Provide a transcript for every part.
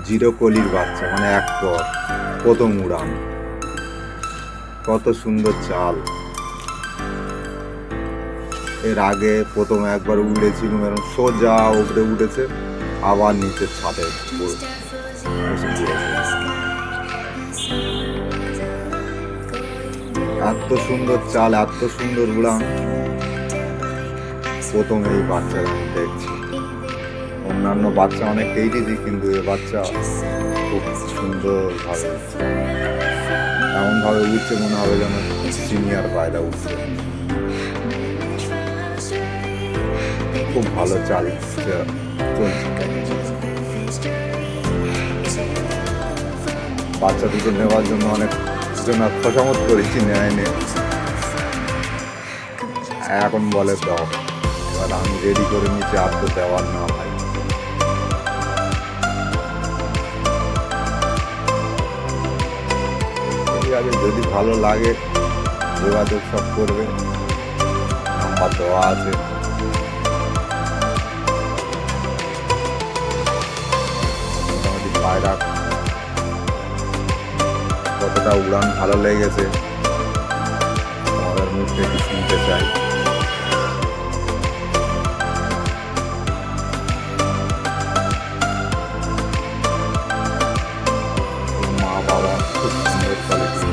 Zero কলির বাচ্চা, মানে এক পর প্রথম উড়ান। কত সুন্দর চাল। এর আগে প্রথম একবার উড়েছিল, এরকম সোজা উপরে উঠেছে, আবার নিচের ছাদে এসে পড়েছে। এত সুন্দর চাল, এত সুন্দর উড়ান, প্রথম এই বাচ্চা আমি দেখছি। অন্যান্য বাচ্চা অনেক দেখেছি, কিন্তু এ বাচ্চা খুব সুন্দরভাবে উঠছে। এমনভাবে উঠছে মনে হবে যেন সিনিয়র পায়রা উঠছে। খুব ভালো চাল চলছে। বাচ্চা দুটো নেওয়ার জন্য অনেক জন খোঁচামত করেছি, নেয়নি। এখন বলে দাও, এবার আমি রেডি করে নিচ্ছি, আর তো দেওয়ার না ভাই। ঠিক আছে, যদি ভালো লাগে যোগাযোগ সব করবে, নাম্বার দেওয়া আছে। মোটামুটি পায়রা কতটা উড়ান ভালো লেগেছে আমাদের মুখ থেকে শুনতে চাই। মা বাবা খুব সুন্দর কোয়ালিটি,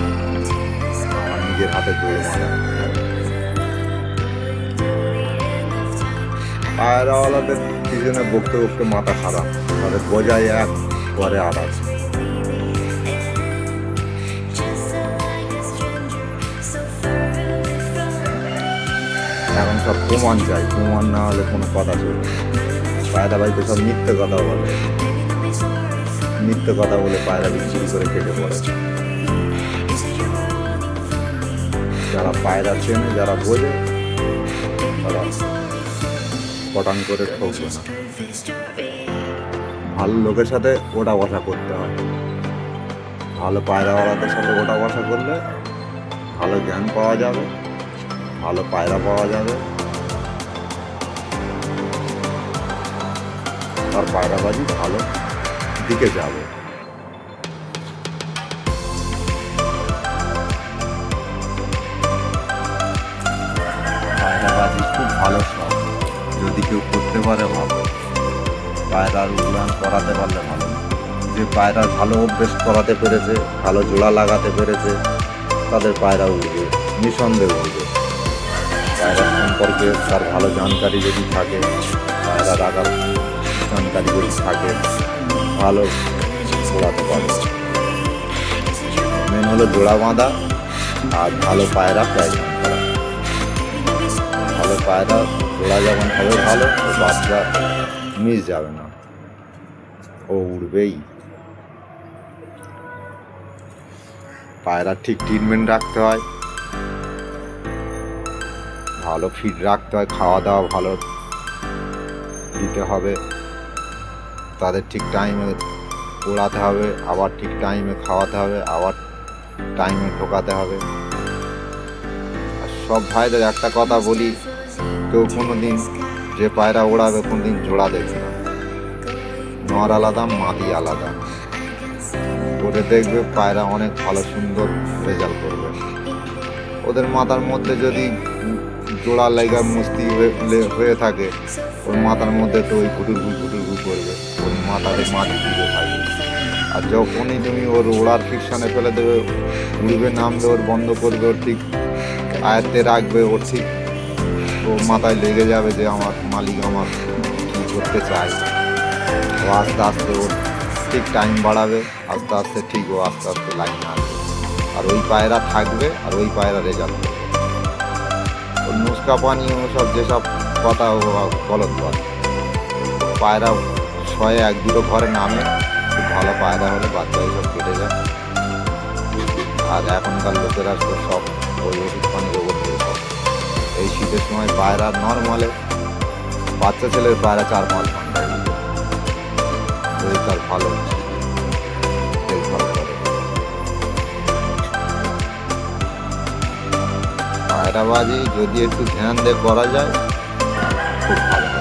আমার নিজের হাতে তৈরি মানা। পায়রাওয়ালাদের পিছনে বকতে বকতে মাথা খারাপ, তাদের বোঝাই এক, পরে আর আছে। এখন সব প্রমাণ চাই, প্রমাণ না হলে কোনো কথা চলবে। পায়রা বাড়িতে সব মিথ্যে কথা বলে, মিথ্যে কথা বলে পায়রা বিক্রি করে কেটে পড়ে। যারা পায়রা চেনে, যারা বোঝে, তারা পটান করে ঠকবে না। ভালো লোকের সাথে ওটা বসা করতে হয়। ভালো পায়রাওয়ালাদের সাথে ওটা বসা করলে ভালো জ্ঞান পাওয়া যাবে, ভালো পায়রা পাওয়া যাবে, আর পায়রাবাজি ভালো দিকে যাবে। পায়রাবাজি খুব ভালো শখ, যদি কেউ করতে পারে ভালো। পায়রার উড়ান করাতে পারলে ভালো। যে পায়রার ভালো অভ্যেস করাতে পেরেছে, ভালো জোড়া লাগাতে পেরেছে, তাদের পায়রা উঠবে, নিঃসন্দেহে উঠবে। পায়রা সম্পর্কে তার ভালো জানকারি যদি থাকে, পায়রা রাখার জানকারি যদি থাকে, ভালো ওড়াতে পারে। মেন হলো জোড়া বাঁধা আর ভালো পায়রা প্যাকেট করা। ভালো পায়রা জোড়া যখন হবে ভালো, বাচ্চা মিস যাবে না, ও উড়বেই। পায়রা ঠিক ট্রিটমেন্ট রাখতে হয়, ভালো ফিড রাখতে হয়, খাওয়া দাওয়া ভালো দিতে হবে, তাদের ঠিক টাইমে ওড়াতে হবে, আবার ঠিক টাইমে খাওয়াতে হবে, আবার টাইমে ঢোকাতে হবে। আর সব ভাইদের একটা কথা বলি, কেউ কোনো দিন যে পায়রা ওড়াবে কোনো দিন জোড়া দেবে না। নর আলাদা, মাদি আলাদা, ওরে দেখবে পায়রা অনেক ভালো সুন্দর রেজাল্ট করবে। ওদের মাথার মধ্যে যদি জোড়া লেগা মস্তি হয়ে থাকে, ওর মাথার মধ্যে তো ওই ঘুটুরঘু করবে, ওর মাথাতে মাটি দিতে থাকবে। আর যখনই তুমি ওর ওড়ার ফিকশানে ফেলে দেবে, উড়বে, নামবে, ওর বন্ধ করবে, ওর ঠিক আয়ত্তে রাখবে, ওর ঠিক ওর মাথায় লেগে যাবে যে আমার মালিক আমার কী করতে চায়। ও আস্তে আস্তে ওর ঠিক টাইম বাড়াবে, আস্তে আস্তে ঠিক ও আস্তে আস্তে লাইনে আসবে, আর ওই পায়রা থাকবে, আর ওই পায়রা রেজাল্ট করবে। ওর নুস্কা পানি সব যেসব কথা ও গলত করে। পায়রা 100-2 ঘরে নামে, খুব ভালো পায়রা হলে বাচ্চা সব কেটে যায়। আর এখনকার লোকেরা তো সব ওই ওষুধ পানির ওপর নির্ভর। এই শীতের সময় পায়রা নর্মালে বাচ্চা ছেলের পায়রা 4-5 ঘন্টায় ওই তার ভালো দেখভাল করে। পায়রাবাজি যদি একটু ধ্যান দিয়ে করা যায়, খুব ভালো।